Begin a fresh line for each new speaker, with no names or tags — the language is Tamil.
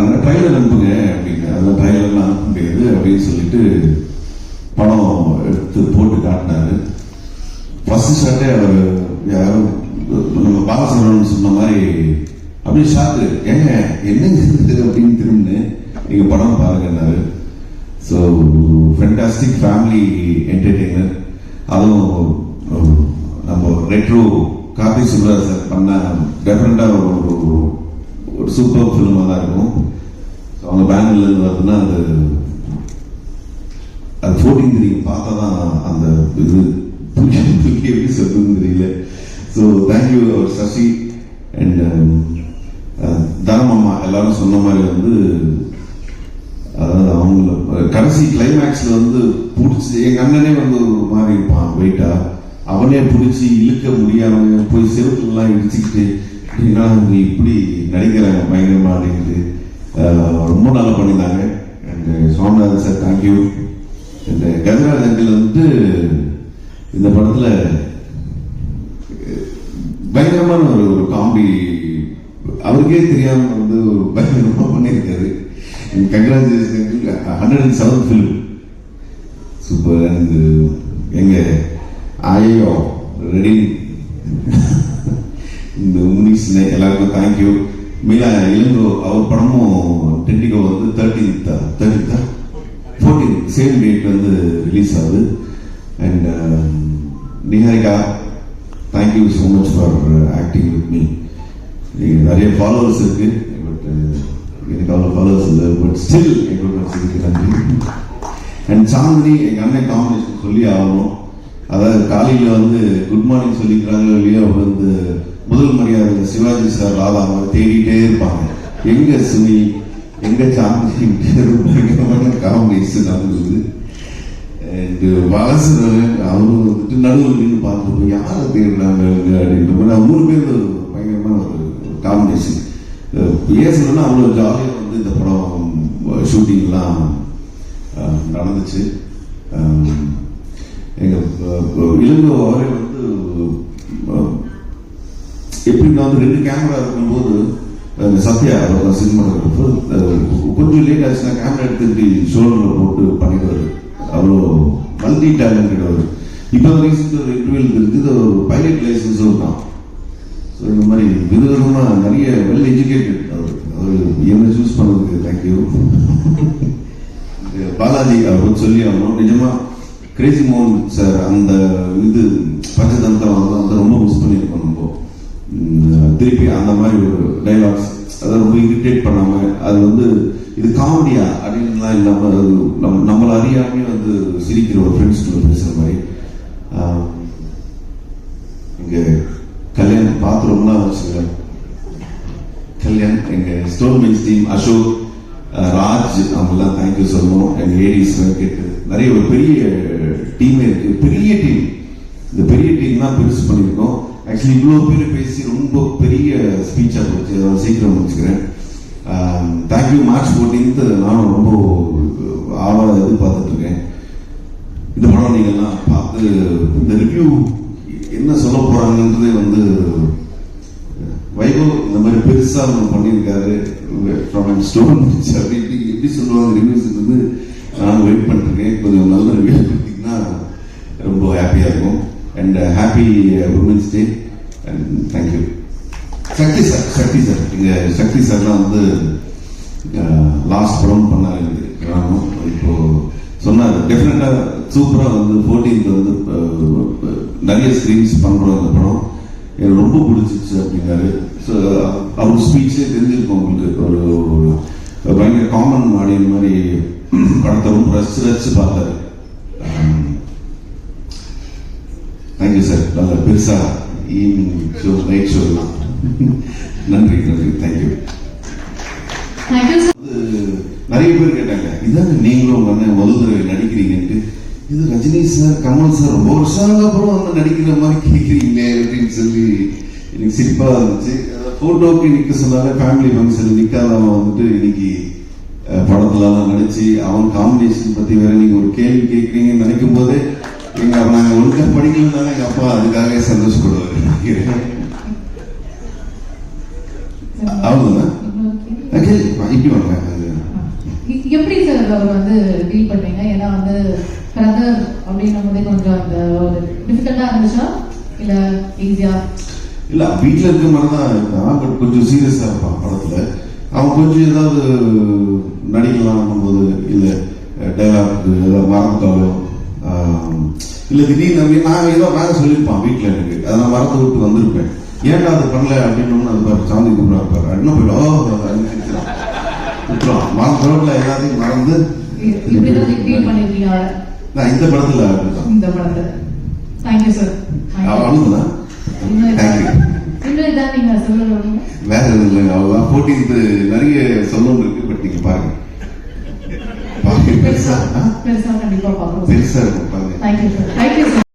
கேட்டாங்க ட்ரைலர் அனுப்புங்க அப்படின்னு. அதில் ட்ரைலர்லாம் அனுப்ப முடியாது அப்படின்னு சொல்லிட்டு படம் எடுத்து போட்டு காட்டினாரு. ஃபர்ஸ்ட் ஷாட்டே அவர் யாரும் நம்ம பாலசுப்ரமணியன் சொன்ன மாதிரி அப்படியே ஷாக்கு, ஏங்க என்னங்க அப்படின்னு திரும்பி நீங்க படம் பாருங்கன்னாரு. So fantastic family entertainer. அதுவும் நம்ம ரெட்ரோ கார்த்தி சுப்ராஜ் சார் பண்ண டெஃபினட்டாக ஒரு சூப்பர் ஃபிலிமாக தான் இருக்கும். அவங்க பேனர்ல இருந்து வருதுன்னா அது 14 நீங்க பார்த்தா தான் அந்த இது எப்படி சொல்றதுன்னு தெரியல. ஸோ தேங்க்யூ அவர் சசி அண்ட் தனமம்மா எல்லாரும் சொன்ன மாதிரி வந்து அதாவது அவங்க கடைசி கிளைமேக்ஸ்ல வந்து பிடிச்சி எங்க அண்ணனே வந்து ஒரு மாதிரி இருப்பான் வெயிட்டா, அவனே பிடிச்சி இழுக்க முடியாம போய் செருப்புலாம் இடிச்சுக்கிட்டு இப்படி நடிக்கிறாங்க பயங்கரமா அப்படின்ட்டு ரொம்ப நல்லா பண்ணியிருந்தாங்க. And Swaminathan sir thank you. இந்த கதிராஜ் அங்கிள் வந்து இந்த படத்துல பயங்கரமான ஒரு காமெடி அவருக்கே தெரியாம வந்து ஒரு பயங்கரமா பண்ணியிருக்காரு. Congratulation 107th film super. And எங்க ஐயோ ரெடி இந்த முனிஸ் எல்லாருக்கும் தேங்க்யூ. மீலா இளங்கோ அவர் படமும் டெண்டிகோ வந்து 13th 14th சேம் டேட் வந்து ரிலீஸ் ஆகுது. And Niharika thank you so much for acting with me. நிறைய ஃபாலோவர்ஸ் இருக்கு, பட் எனக்கு அவ்வளோ ஃபாலோவர்ஸ் இல்லை, பட் ஸ்டில் எங்களுக்கு நன்றி. அண்ட் சாந்தினி எங்கள் அண்ணன் காம்பினேஷன் சொல்லி ஆகணும். அதாவது காலையில் வந்து குட் மார்னிங் சொல்லிக்கிறாங்க இல்லையோ, அவர் வந்து முதல் மரியாதை சிவாஜி சார் ராதாவை தேடிட்டே இருப்பாங்க, எங்க சுனி எங்க சாந்தி காம்பினேஷன் நடந்தது. அண்ட் வளசுறவன் அவரும் வந்துட்டு நடுவில் நின்று பார்த்துட்டு யாரை தேடுறாங்க அப்படின்ற மாதிரி 3 பேர் பயங்கரமான ஒரு காம்பினேஷன். பேசணும்னா அவ்வளோ ஜாலியாக வந்து இந்த படம் ஷூட்டிங்லாம் நடந்துச்சு. எங்க இளங்கோ அவரே வந்து எப்படின்னா வந்து 2 கேமரா இருக்கும்போது சத்யா சினிமாட்டோகிராஃபர் கொஞ்சம் லேட் ஆச்சுன்னா கேமரா எடுத்துட்டு ஷோல்டர்ல போட்டு பண்ணிடுவாரு. அவ்வளோ மல்டி டேலண்டட் அவர். இப்போ ரீசெண்ட் ஒரு இன்டர்வியூ தெரிஞ்சது ஒரு பைலட் லைசன்ஸும் தான். ஸோ இந்த மாதிரி விதவிதமாக நிறைய வெல் எஜுகேட்டட் அவர் என்ன சூஸ் பண்ணதுக்கு தேங்க்யூ. பாலாஜி அவர் சொல்லி ஆகணும். நிஜமா கிரேசி மோகன் சார் அந்த இது பஞ்சதந்திரம் வந்து ரொம்ப மிஸ் பண்ணியிருக்கோம். நம்ம திருப்பி அந்த மாதிரி ஒரு டைலாக்ஸ் அதை ரொம்ப இரிட்டேட் பண்ணாம அது வந்து இது காமெடியா அப்படின்லாம் இல்லாமல் அது நம்மளை அறியாமே வந்து சிரிக்கிற ஒரு ஃப்ரெண்ட்ஸ் பேசுகிற மாதிரி. இங்கே கல்யாணம் பாத்திரம்லாம் வச்சுக்க கல்யாணம் எங்கள் stone men's team Ashok Raj அவங்கெல்லாம் தேங்க்யூ சொல்லணும். எங்கள் ஏடிஸ் கேட்டு நிறைய ஒரு பெரிய டீமே இருக்கு, பெரிய டீம். இந்த பெரிய டீம் தான் பெருசு பண்ணியிருக்கோம். ஆக்சுவலி இவ்வளோ பேர் பேசி ரொம்ப பெரிய ஸ்பீச்சாக போச்சு, அதை சீக்கிரம் முடிச்சுக்கிறேன். தேங்க்யூ. மார்ச் 14th நானும் ரொம்ப ஆவலாக எதிர்பார்த்துட்டு இருக்கேன். இந்த படம் நீங்கள்லாம் பார்த்து இந்த ரிவ்யூ என்ன சொல்ல போறாங்கன்றதே வந்து வைபவ் இந்த மாதிரி பெருசா ஒன்று பண்ணியிருக்காரு. ஸ்டோன் எப்படி சொல்லுவாங்க ரிவ்யூஸ் வந்து நான் வெயிட் பண்ணிருக்கேன். கொஞ்சம் நல்ல ரிவ்யூ கொடுத்தீங்கன்னா ரொம்ப ஹாப்பியா இருக்கும். And happy women's day and thank you. Shakti sir இங்க சக்தி சார்லாம் வந்து லாஸ்ட் படம் பண்ணாரு. இப்போ சொன்னார் டெஃபினட்டா சூப்பரா வந்து 14th வந்து நிறைய ஸ்கிரீன்ஸ் பண்றோம் இந்த படம், எனக்கு ரொம்ப பிடிச்சிச்சு அப்படின்னாரு. ஸோ அவர் ஸ்பீச்சே தெரிஞ்சிருக்கும் உங்களுக்கு. ஒரு பயங்கர காமன் ஆடியன் மாதிரி படத்தை ரொம்ப ரசிச்சு பார்த்தாரு. Thank you sir. நல்ல பெருசா ஈவினிங் ஷோ நைட் ஷோலாம் நன்றி தேங்க்யூ. நிறைய பேர் கேட்டாங்க இதாங்க நீங்களும் உங்க அண்ணன் முதல் தடவை நடிக்கிறீங்கன்ட்டு. இது ரஜினி சார் கமல் சார் ரொம்ப வருஷம் அப்புறம் வந்து நடிக்கிற மாதிரி கேட்குறீங்களே அப்படின்னு சொல்லி எனக்கு சிரிப்பா இருந்துச்சு. போட்டோக்கு நிற்க சொன்னாலே ஃபேமிலி ஃபங்க்ஷன் நிற்காதவன் வந்துட்டு இன்னைக்கு படத்துலலாம் நடிச்சு அவன் காம்பினேஷன் பத்தி வேற நீங்க ஒரு கேள்வி கேட்குறீங்கன்னு நினைக்கும் போதே நாங்க ஒழுங்கா படிக்கலனால எங்க அப்பா அதுக்காக சந்தோஷப்படுவாரு. அவ்வளவுதான். இப்படி வாங்க
எப்படி சார் அவர் வந்து டீல் பண்ணீங்க? ஏன்னா வந்து பிரதர் அப்படின்னும் போதே கொஞ்சம் அந்த ஒரு டிஃபிகல்ட்டா இருந்துச்சா இல்ல ஈஸியா?
இல்ல வீட்டுல இருக்க மாதிரி தான் இருக்கான், பட் கொஞ்சம் சீரியஸா இருப்பான் படத்துல. அவன் கொஞ்சம் ஏதாவது நடிக்கலாம் போது இல்ல டைலாக் ஏதாவது மறந்துட்டாலோ இல்ல திடீர்னு நான் ஏதோ வேலை சொல்லியிருப்பான் வீட்டுல எனக்கு, அதை நான் மறந்து விட்டு வந்திருப்பேன். ஏன்டா அது பண்ணல அப்படின்னு அது பாரு சாந்தி கூப்பிடா இருப்பாரு, என்ன போயிடும் விட்டுருவான். மறந்து எல்லாத்தையும் மறந்து நான் இந்த படத்துல
தேங்க்யூ சார்.
அவ்வளவுதான். வேற எதுவும் இல்லைங்க, அவ்வளவுதான். 14th நிறைய சொல்லணும் இருக்கு, பட் நீங்க பாருங்க. பெருசா இருக்கும் பாருங்க.
Thank you sir.